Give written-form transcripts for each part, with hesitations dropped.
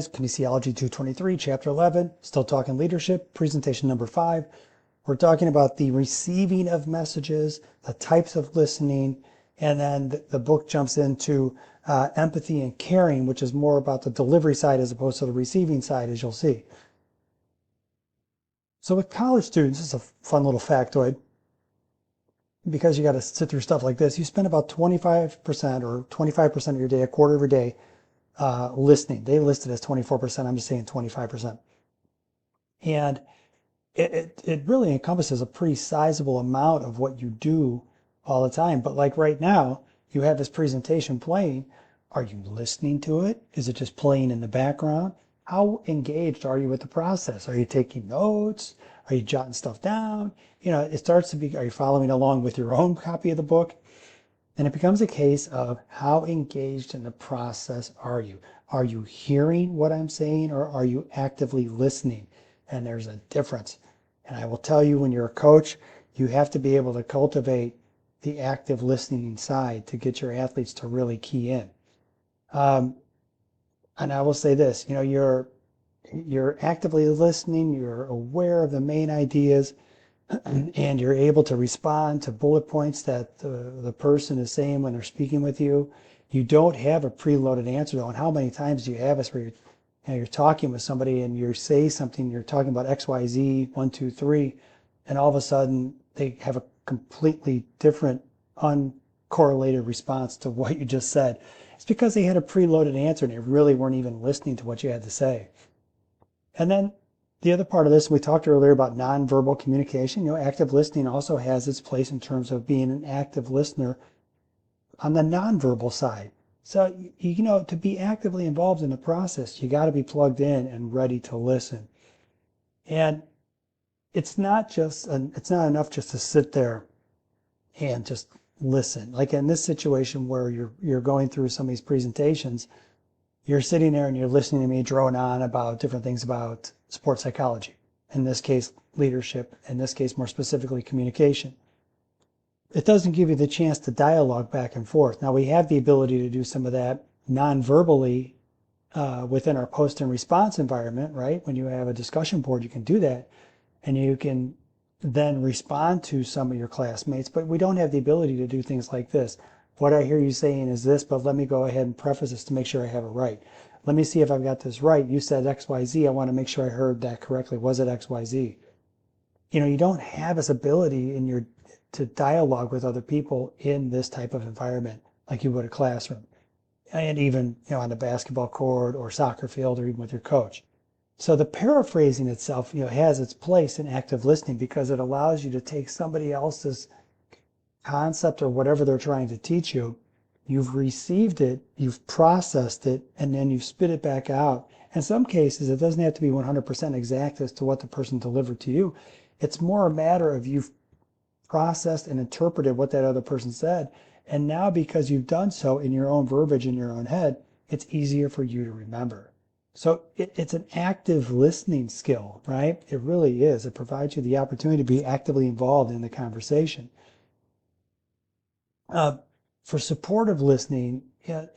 Kinesiology 223, Chapter 11, still talking leadership, presentation number 5. We're talking about the receiving of messages, the types of listening, and then the book jumps into empathy and caring, which is more about the delivery side as opposed to the receiving side, as you'll see. So with college students, it's a fun little factoid. Because you got to sit through stuff like this, you spend about 25% or 25% of your day, a quarter of your day, listening. They listed as 24%. I'm just saying 25%. And it really encompasses a pretty sizable amount of what you do all the time. But like right now, you have this presentation playing. Are you listening to it? Is it just playing in the background? How engaged are you with the process? Are you taking notes? Are you jotting stuff down? You know, it starts to be, are you following along with your own copy of the book? And it becomes a case of how engaged in the process are you? Are you hearing what I'm saying or are you actively listening? And there's a difference. And I will tell you, when you're a coach, you have to be able to cultivate the active listening side to get your athletes to really key in. And I will say this, you know, you're actively listening, you're aware of the main ideas, and you're able to respond to bullet points that the person is saying when they're speaking with you. You don't have a preloaded answer though. And how many times do you have this where you're talking with somebody and you say something, you're talking about XYZ, 1, 2, 3, and all of a sudden they have a completely different, uncorrelated response to what you just said. It's because they had a preloaded answer and they really weren't even listening to what you had to say. And then the other part of this, we talked earlier about nonverbal communication. You know, active listening also has its place in terms of being an active listener on the nonverbal side. So, you know, to be actively involved in the process, you got to be plugged in and ready to listen. And it's not enough just to sit there and just listen. Like in this situation where you're going through some of these presentations, you're sitting there and you're listening to me drone on about different things about sports psychology. In this case, leadership. In this case, more specifically, communication. It doesn't give you the chance to dialogue back and forth. Now, we have the ability to do some of that non-verbally within our post and response environment, right? When you have a discussion board, you can do that. And you can then respond to some of your classmates. But we don't have the ability to do things like this. What I hear you saying is this, but let me go ahead and preface this to make sure I have it right. Let me see if I've got this right. You said XYZ. I want to make sure I heard that correctly. Was it XYZ? You know, you don't have this ability to dialogue with other people in this type of environment like you would a classroom. And even, you know, on the basketball court or soccer field or even with your coach. So the paraphrasing itself, you know, has its place in active listening because it allows you to take somebody else's concept or whatever they're trying to teach you. You've received it, you've processed it, and then you've spit it back out. In some cases, it doesn't have to be 100% exact as to what the person delivered to you. It's more a matter of you've processed and interpreted what that other person said. And now because you've done so in your own verbiage in your own head, it's easier for you to remember. So it's an active listening skill, right? It really is. It provides you the opportunity to be actively involved in the conversation. For supportive listening, yeah,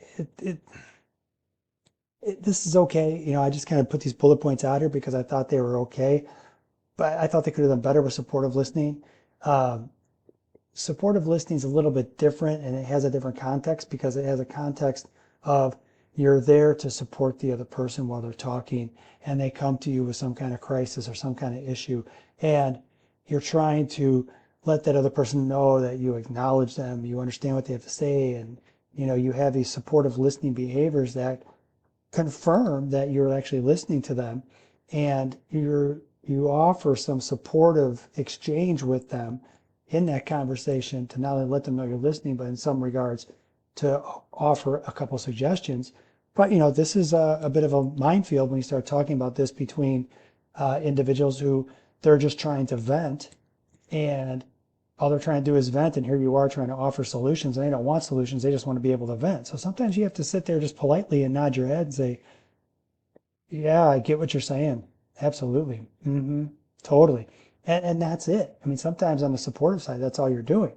this is okay. You know, I just kind of put these bullet points out here because I thought they were okay, but I thought they could have done better with supportive listening. Supportive listening is a little bit different and it has a different context because it has a context of you're there to support the other person while they're talking and they come to you with some kind of crisis or some kind of issue and you're trying to let that other person know that you acknowledge them, you understand what they have to say, and you know, you have these supportive listening behaviors that confirm that you're actually listening to them and you offer some supportive exchange with them in that conversation to not only let them know you're listening, but in some regards to offer a couple suggestions. But you know, this is a bit of a minefield when you start talking about this between individuals who they're just trying to vent and all they're trying to do is vent, and here you are trying to offer solutions, and they don't want solutions, they just want to be able to vent. So sometimes you have to sit there just politely and nod your head and say, yeah, I get what you're saying. Absolutely. Totally. And that's it. I mean, sometimes on the supportive side, that's all you're doing.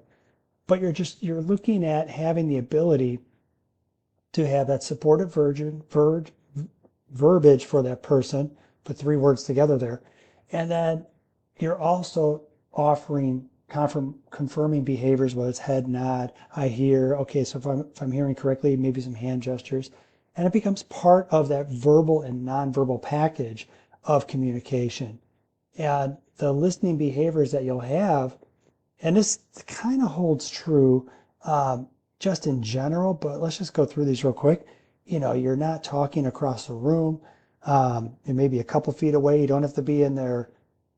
But you're looking at having the ability to have that supportive verbiage for that person, put 3 words together there. And then you're also offering confirming behaviors, whether it's head nod, I hear, okay, so if I'm hearing correctly, maybe some hand gestures. And it becomes part of that verbal and nonverbal package of communication. And the listening behaviors that you'll have, and this kind of holds true just in general, but let's just go through these real quick. You're not talking across the room. It may be a couple feet away. You don't have to be in their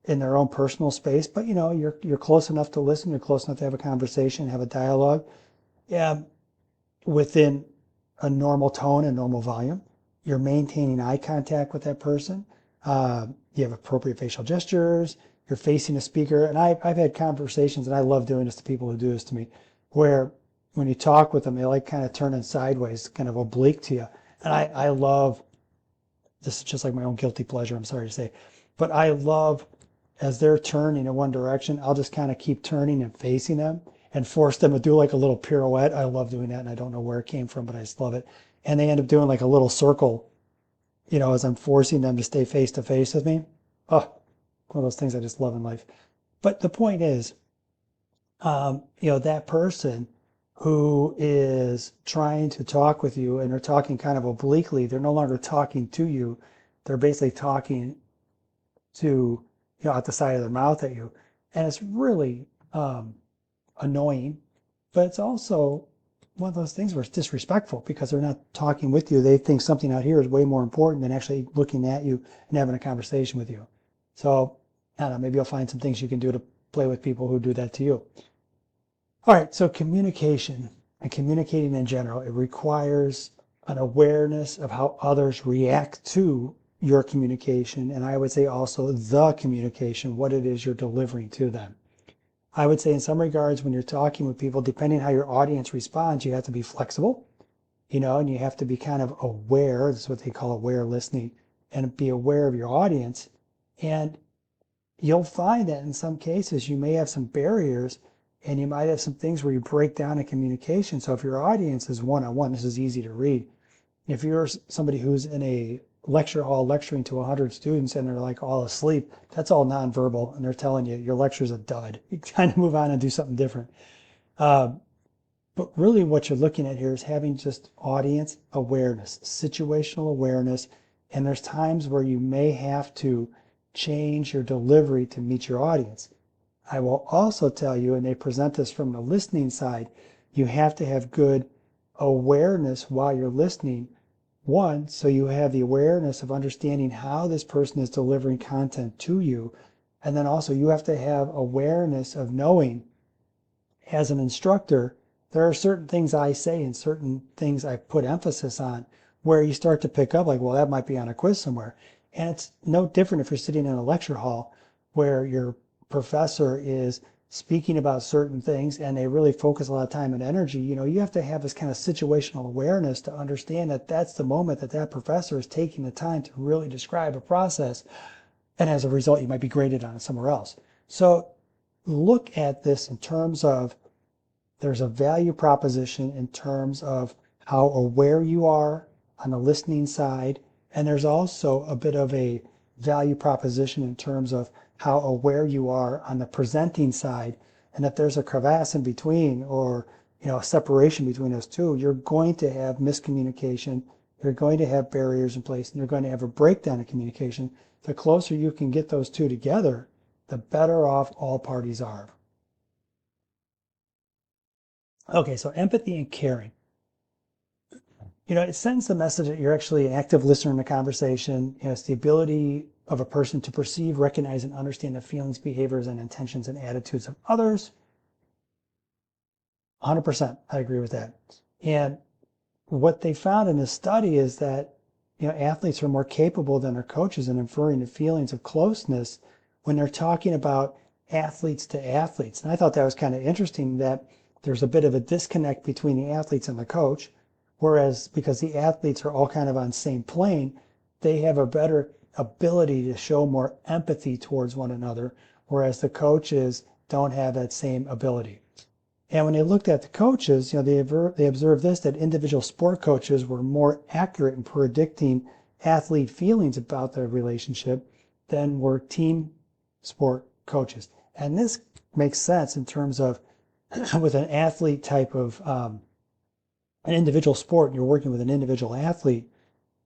own personal space, but you're close enough to listen. You're close enough to have a conversation, have a dialogue, yeah, within a normal tone and normal volume. You're maintaining eye contact with that person. You have appropriate facial gestures. You're facing a speaker. And I've had conversations, and I love doing this to people who do this to me, where when you talk with them, they like kind of turning sideways, kind of oblique to you. And I love, this is just like my own guilty pleasure, I'm sorry to say, but I love, as they're turning in one direction, I'll just kind of keep turning and facing them and force them to do like a little pirouette. I love doing that, and I don't know where it came from, but I just love it. And they end up doing like a little circle, as I'm forcing them to stay face to face with me. Oh, one of those things I just love in life. But the point is, that person who is trying to talk with you and they're talking kind of obliquely, they're no longer talking to you. They're basically talking to, out the side of their mouth at you. And it's really annoying, but it's also one of those things where it's disrespectful because they're not talking with you. They think something out here is way more important than actually looking at you and having a conversation with you. So, I don't know, maybe you'll find some things you can do to play with people who do that to you. All right, so communication and communicating in general, it requires an awareness of how others react to your communication, and I would say also the communication, what it is you're delivering to them. I would say in some regards, when you're talking with people, depending how your audience responds, you have to be flexible, and you have to be kind of aware. This is what they call aware listening, and be aware of your audience. And you'll find that in some cases, you may have some barriers and you might have some things where you break down in communication. So if your audience is one-on-one, this is easy to read. If you're somebody who's in a lecture hall lecturing to 100 students and they're like all asleep, that's all nonverbal, and they're telling you your lecture's a dud. You kind of move on and do something different. But really what you're looking at here is having just audience awareness, situational awareness, and there's times where you may have to change your delivery to meet your audience. I will also tell you, and they present this from the listening side, you have to have good awareness while you're listening. One, so you have the awareness of understanding how this person is delivering content to you. And then also you have to have awareness of knowing, as an instructor, there are certain things I say and certain things I put emphasis on where you start to pick up like, well, that might be on a quiz somewhere. And it's no different if you're sitting in a lecture hall where your professor is speaking about certain things and they really focus a lot of time and energy. You have to have this kind of situational awareness to understand that that's the moment that that professor is taking the time to really describe a process. And as a result, you might be graded on it somewhere else. So look at this in terms of there's a value proposition in terms of how aware you are on the listening side. And there's also a bit of a value proposition in terms of how aware you are on the presenting side. And if there's a crevasse in between or a separation between those two, you're going to have miscommunication. You're going to have barriers in place, and you're going to have a breakdown in communication. The closer you can get those two together, the better off all parties are. Okay, so empathy and caring. It sends the message that you're actually an active listener in the conversation. It's the ability of a person to perceive, recognize, and understand the feelings, behaviors, and intentions and attitudes of others. 100%, I agree with that. And what they found in this study is that athletes are more capable than their coaches in inferring the feelings of closeness when they're talking about athletes to athletes. And I thought that was kind of interesting that there's a bit of a disconnect between the athletes and the coach, whereas because the athletes are all kind of on the same plane, they have a better ability to show more empathy towards one another, whereas the coaches don't have that same ability. And when they looked at the coaches, they observed this, that individual sport coaches were more accurate in predicting athlete feelings about the relationship, then we're team sport coaches. And this makes sense in terms of with an athlete type of an individual sport, and you're working with an individual athlete,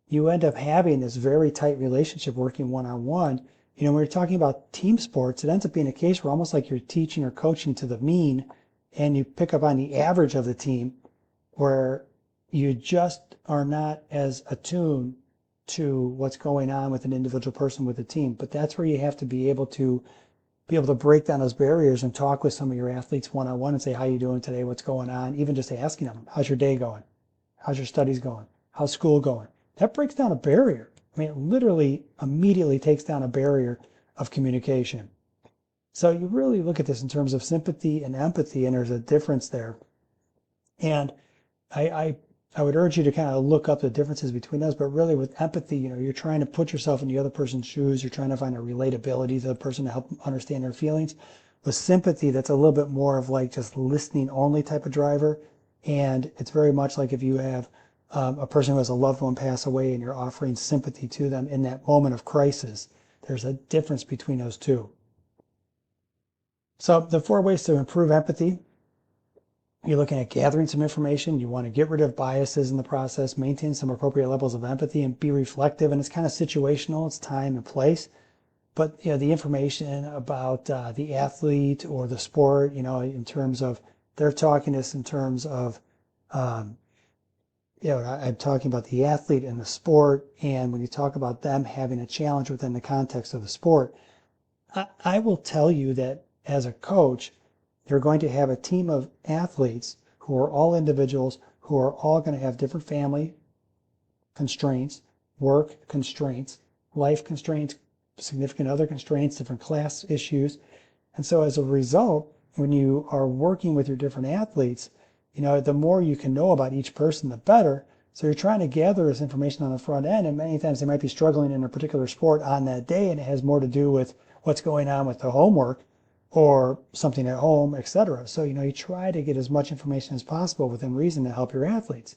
you end up having this very tight relationship working one-on-one. When you're talking about team sports, it ends up being a case where almost like you're teaching or coaching to the mean, and you pick up on the average of the team, where you just are not as attuned to what's going on with an individual person with a team. But that's where you have to be able to break down those barriers and talk with some of your athletes one-on-one and say, how you doing today? What's going on? Even just asking them, how's your day going? How's your studies going? How's school going? That breaks down a barrier. I mean, it literally immediately takes down a barrier of communication. So you really look at this in terms of sympathy and empathy, and there's a difference there. And I would urge you to kind of look up the differences between those, but really with empathy, you're trying to put yourself in the other person's shoes. You're trying to find a relatability to the person to help them understand their feelings. With sympathy, that's a little bit more of like just listening only type of driver. And it's very much like if you have a person who has a loved one pass away and you're offering sympathy to them in that moment of crisis. There's a difference between those two. So the 4 ways to improve empathy. You're looking at gathering some information. You want to get rid of biases in the process, maintain some appropriate levels of empathy, and be reflective. And it's kind of situational. It's time and place. But the information about the athlete or the sport, in terms of they're talking to us in terms of, I'm talking about the athlete and the sport. And when you talk about them having a challenge within the context of the sport, I will tell you that as a coach, you're going to have a team of athletes who are all individuals who are all going to have different family constraints, work constraints, life constraints, significant other constraints, different class issues. And so as a result, when you are working with your different athletes, the more you can know about each person, the better. So you're trying to gather this information on the front end, and many times they might be struggling in a particular sport on that day, and it has more to do with what's going on with the homework or something at home, etc. So, you try to get as much information as possible within reason to help your athletes.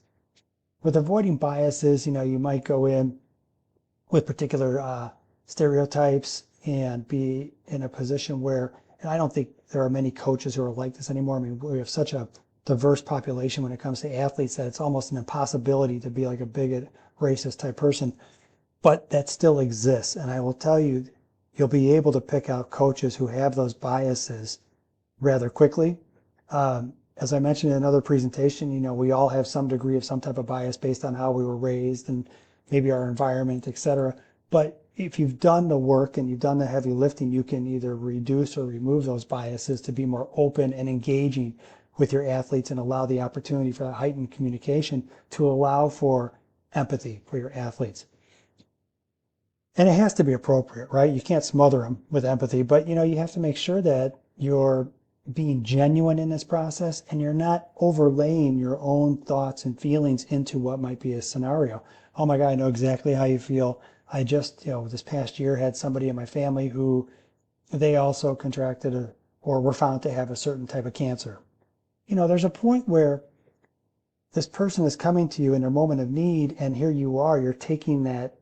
With avoiding biases, you might go in with particular stereotypes and be in a position where, and I don't think there are many coaches who are like this anymore. I mean, we have such a diverse population when it comes to athletes that it's almost an impossibility to be like a bigot, racist type person, but that still exists. And I will tell you, you'll be able to pick out coaches who have those biases rather quickly. As I mentioned in another presentation, we all have some degree of some type of bias based on how we were raised and maybe our environment, etc. But if you've done the work and you've done the heavy lifting, you can either reduce or remove those biases to be more open and engaging with your athletes and allow the opportunity for heightened communication to allow for empathy for your athletes. And it has to be appropriate, right? You can't smother them with empathy, but you have to make sure that you're being genuine in this process and you're not overlaying your own thoughts and feelings into what might be a scenario. Oh my God, I know exactly how you feel. I just, this past year had somebody in my family who they also contracted or were found to have a certain type of cancer. There's a point where this person is coming to you in their moment of need, and here you are, you're taking that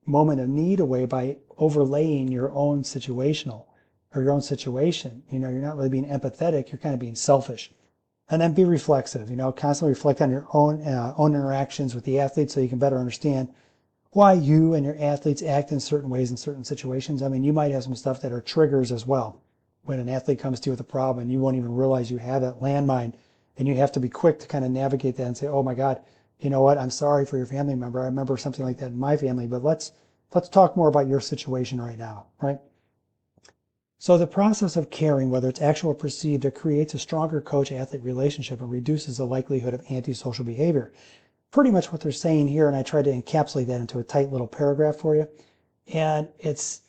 moment of need away by overlaying your own situational or your own situation. You're not really being empathetic, you're kind of being selfish. And then be reflexive, constantly reflect on your own interactions with the athletes so you can better understand why you and your athletes act in certain ways in certain situations. I mean, you might have some stuff that are triggers as well. When an athlete comes to you with a problem and you won't even realize you have that landmine, and you have to be quick to kind of navigate that and say, oh my God, you know what, I'm sorry for your family member. I remember something like that in my family, but let's talk more about your situation right now, right? So the process of caring, whether it's actual or perceived, it creates a stronger coach-athlete relationship and reduces the likelihood of antisocial behavior. Pretty much what they're saying here, and I tried to encapsulate that into a tight little paragraph for you. And it's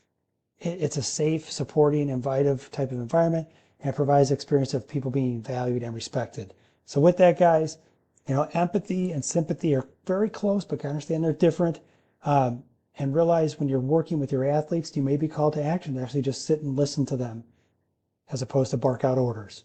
a safe, supporting, invitive type of environment, and it provides the experience of people being valued and respected. So with that, guys, empathy and sympathy are very close, but understand they're different. And realize when you're working with your athletes, you may be called to action to actually just sit and listen to them as opposed to bark out orders.